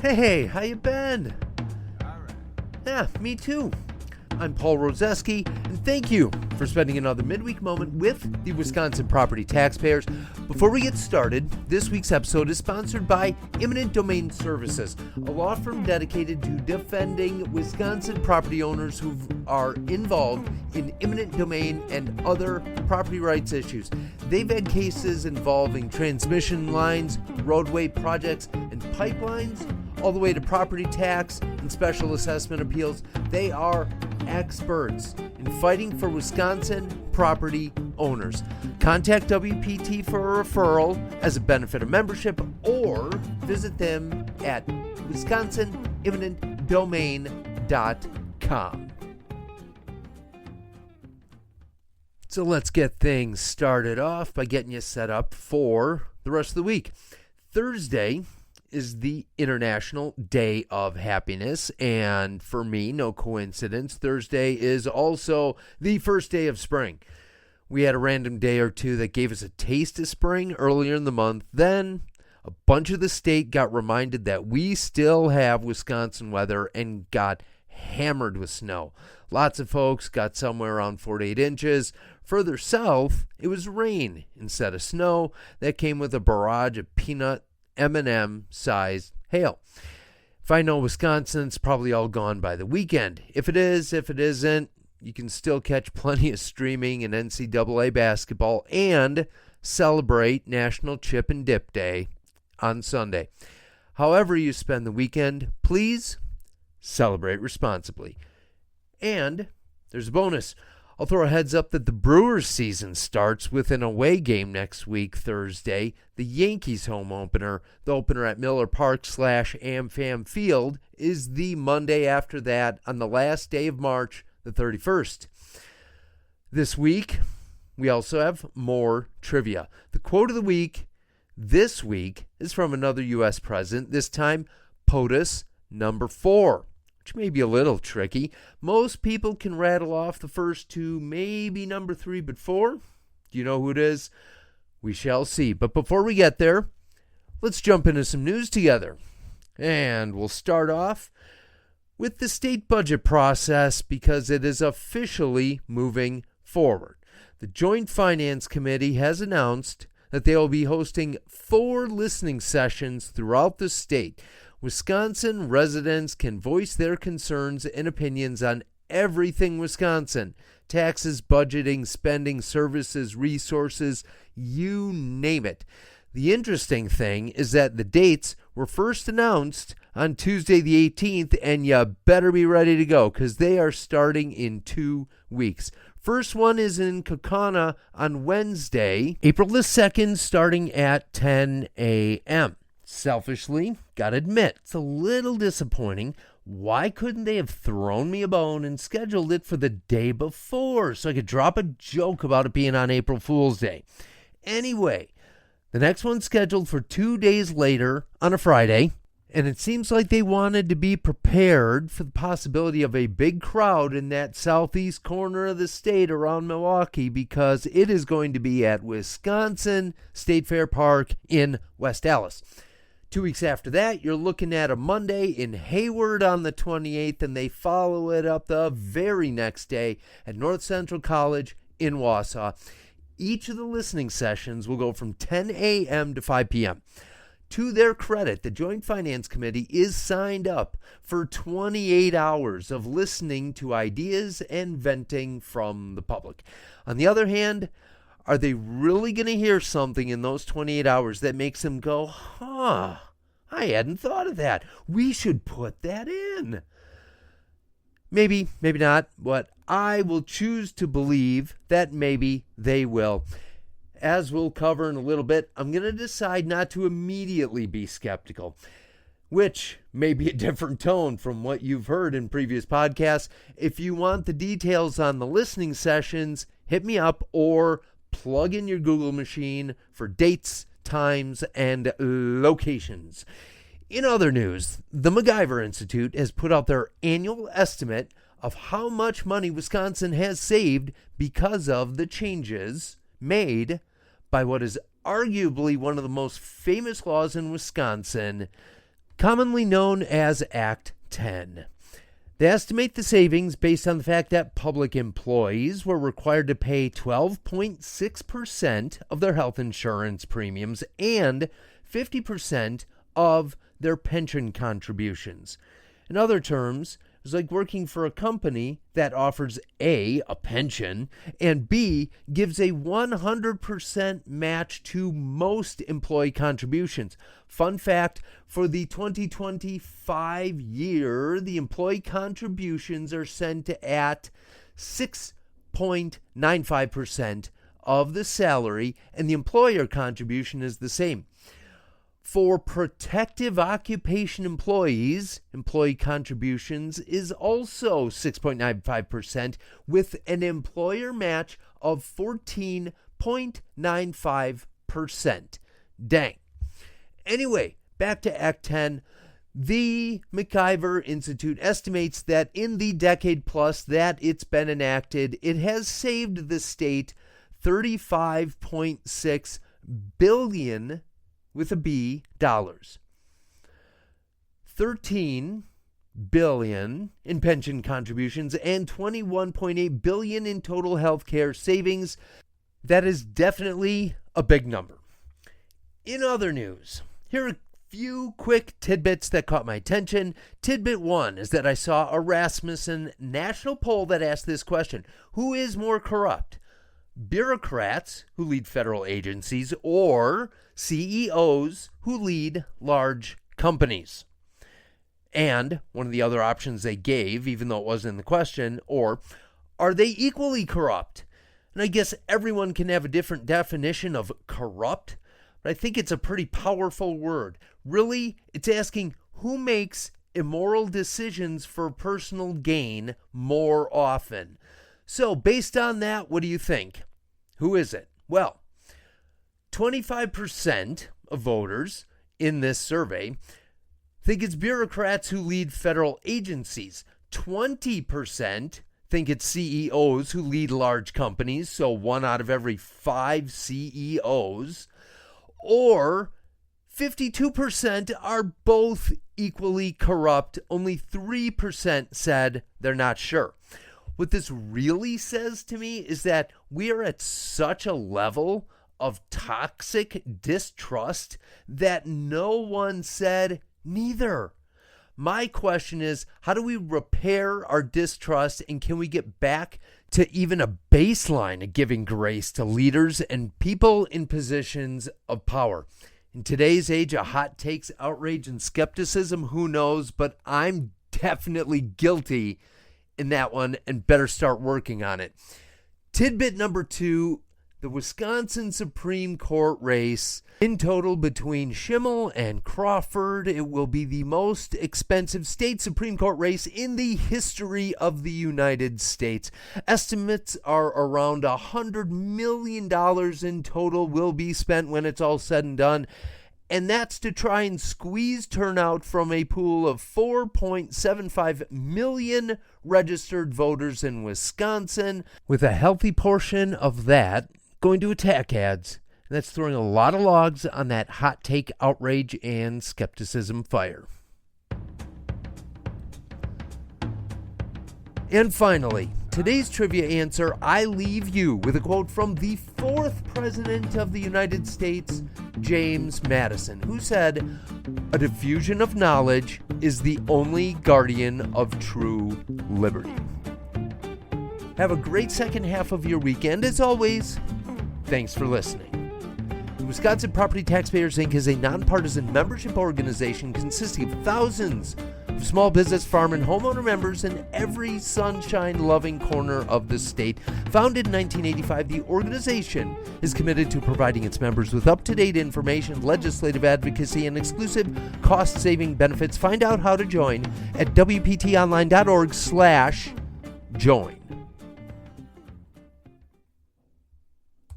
Hey, how you been? All right. Yeah, me too. I'm Paul Rozeski, and thank you for spending another midweek moment with the Wisconsin property taxpayers. Before we get started, this week's episode is sponsored by Eminent Domain Services, a law firm dedicated to defending Wisconsin property owners who are involved in eminent domain and other property rights issues. They've had cases involving transmission lines, roadway projects, and pipelines, all the way to property tax and special assessment appeals. They are experts in fighting for Wisconsin property owners. Contact WPT for a referral as a benefit of membership or visit them at wisconsineminentdomain.com. So let's get things started off by getting you set up for the rest of the week. Thursday is the International Day of Happiness, and for me, no coincidence, Thursday is also the first day of spring. We had a random day or two that gave us a taste of spring earlier in the month. Then a bunch of the state got reminded that we still have Wisconsin weather and got hammered with snow. Lots of folks got somewhere around 4 to 8 inches. Further south, it was rain instead of snow. That came with a barrage of peanut M&M sized hail. If I know Wisconsin's probably all gone by the weekend. If it is, if it isn't, you can still catch plenty of streaming and NCAA basketball and celebrate National Chip and Dip Day on Sunday. However you spend the weekend, please celebrate responsibly. And there's a bonus. I'll throw a heads up that the Brewers season starts with an away game next week, Thursday. The Yankees home opener, the opener at Miller Park / AmFam Field, is the Monday after that on the last day of March, the 31st. This week, we also have more trivia. The quote of the week this week is from another U.S. president, this time POTUS number 4. Which may be a little tricky. Most people can rattle off the first two, maybe number 3, but 4? Do you know who it is? We shall see. But before we get there, let's jump into some news together. And we'll start off with the state budget process because it is officially moving forward. The Joint Finance Committee has announced that they will be hosting 4 listening sessions throughout the state. Wisconsin residents can voice their concerns and opinions on everything Wisconsin. Taxes, budgeting, spending, services, resources, you name it. The interesting thing is that the dates were first announced on Tuesday the 18th, and you better be ready to go because they are starting in 2 weeks. First one is in Kaukauna on Wednesday, April the 2nd, starting at 10 a.m. Selfishly, gotta admit, it's a little disappointing. Why couldn't they have thrown me a bone and scheduled it for the day before so I could drop a joke about it being on April Fool's Day? Anyway, the next one's scheduled for 2 days later on a Friday, and it seems like they wanted to be prepared for the possibility of a big crowd in that southeast corner of the state around Milwaukee because it is going to be at Wisconsin State Fair Park in West Allis. 2 weeks after that, you're looking at a Monday in Hayward on the 28th, and they follow it up the very next day at North Central College in Wausau. Each of the listening sessions will go from 10 a.m. to 5 p.m. To their credit, the Joint Finance Committee is signed up for 28 hours of listening to ideas and venting from the public. On the other hand, are they really going to hear something in those 28 hours that makes them go, I hadn't thought of that. We should put that in. Maybe, maybe not, but I will choose to believe that maybe they will. As we'll cover in a little bit, I'm going to decide not to immediately be skeptical, which may be a different tone from what you've heard in previous podcasts. If you want the details on the listening sessions, hit me up or plug in your Google machine for dates, times, and locations. In other news, the MacGyver Institute has put out their annual estimate of how much money Wisconsin has saved because of the changes made by what is arguably one of the most famous laws in Wisconsin, commonly known as Act 10. They estimate the savings based on the fact that public employees were required to pay 12.6% of their health insurance premiums and 50% of their pension contributions. In other terms, it's like working for a company that offers A, a pension, and B, gives a 100% match to most employee contributions. Fun fact, for the 2025 year, the employee contributions are set at 6.95% of the salary, and the employer contribution is the same. For protective occupation employees, employee contributions is also 6.95% with an employer match of 14.95%. Dang. Anyway, back to Act 10. The MacIver Institute estimates that in the decade plus that it's been enacted, it has saved the state $35.6 billion with a B, dollars. $13 billion in pension contributions and $21.8 billion in total health care savings. That is definitely a big number. In other news, here are a few quick tidbits that caught my attention. Tidbit 1 is that I saw a Rasmussen national poll that asked this question: who is more corrupt? Bureaucrats who lead federal agencies or CEOs who lead large companies? And one of the other options they gave, even though it wasn't in the question, or are they equally corrupt? And I guess everyone can have a different definition of corrupt, but I think it's a pretty powerful word. Really, it's asking who makes immoral decisions for personal gain more often. So based on that, what do you think? Who is it? Well, 25% of voters in this survey think it's bureaucrats who lead federal agencies. 20% think it's CEOs who lead large companies, so 1 out of every 5 CEOs. Or 52% are both equally corrupt. Only 3% said they're not sure. What this really says to me is that we are at such a level of toxic distrust that no one said neither. My question is, how do we repair our distrust, and can we get back to even a baseline of giving grace to leaders and people in positions of power? In today's age of hot takes, outrage, and skepticism, who knows, but I'm definitely guilty in that one and better start working on it. Tidbit number 2, the Wisconsin Supreme Court race. In total, between Schimmel and Crawford, it will be the most expensive state Supreme Court race in the history of the United States. Estimates are around $100 million in total will be spent when it's all said and done. And that's to try and squeeze turnout from a pool of 4.75 million registered voters in Wisconsin, with a healthy portion of that going to attack ads. And that's throwing a lot of logs on that hot take, outrage, and skepticism fire. And finally, today's trivia answer, I leave you with a quote from the 4th President of the United States, James Madison, who said, "A diffusion of knowledge is the only guardian of true liberty." Have a great second half of your weekend. As always, thanks for listening. The Wisconsin Property Taxpayers, Inc. is a nonpartisan membership organization consisting of thousands of small business, farm, and homeowner members in every sunshine-loving corner of the state. Founded in 1985, the organization is committed to providing its members with up-to-date information, legislative advocacy, and exclusive cost-saving benefits. Find out how to join at WPTOnline.org/join.